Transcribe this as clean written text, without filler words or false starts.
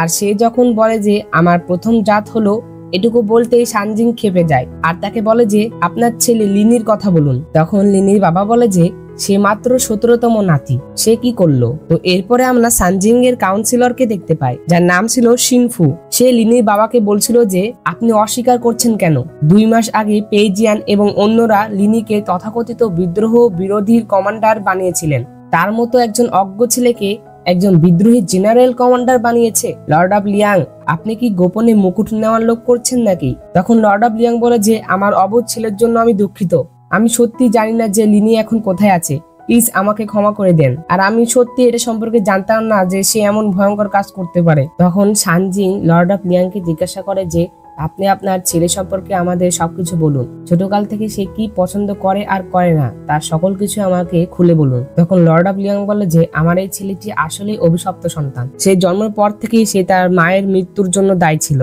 আর সে যখন বলে যে আমার প্রথম জাত হলো, এটুকু বলতেই সানজিং ক্ষেপে যায় আর তাকে বলে যে আপনার ছেলে লিনির কথা বলুন। তখন লিনির বাবা বলে যে সে মাত্র 17তম নাতি, সে কি করলো। তো এরপরে আমরা সানজিং এর কাউন্সিলরকে দেখতে পাই, যার নাম ছিল শিনফু। সে লিনির বাবাকে বলছিল যে আপনি অস্বীকার করছেন কেন? 2 মাস আগে পেইজিয়ান এবং অন্যরা লিনিকে তথাকথিত বিদ্রোহ বিরোধীর কমান্ডার বানিয়েছিলেন। তার মতো একজন অজ্ঞ ছেলেকে একজন বিদ্রোহী জেনারেল কমান্ডার বানিয়েছে। লর্ড অফ লিয়াং, আপনি কি গোপনে মুকুট নেওয়ার লোক করছেন নাকি? তখন লর্ড অফ লিয়াং বলে যে আমার অবোধ ছেলের জন্য আমি দুঃখিত। আমি সত্যি জানি না যে লিনি এখন কোথায় আছে, প্লিজ আমাকে ক্ষমা করে দেন। আর আমি সত্যি এটা সম্পর্কে জানতাম না যে সে এমন ভয়ঙ্কর কাজ করতে পারে। তখন সানজিং লর্ড অফ লিয়াংকে জিজ্ঞাসা করে যে আপনি আপনার ছেলে সম্পর্কে আমাদের সবকিছু বলুন। ছোটকাল থেকে সে কি পছন্দ করে আর করে না তার সকল কিছু আমাকে খুলে বলুন। তখন লর্ড অফ লিয়াং বলে যে আমার এই ছেলেটি আসলে অভিশপ্ত সন্তান। সে জন্মের পর থেকেই সে তার মায়ের মৃত্যুর জন্য দায়ী ছিল।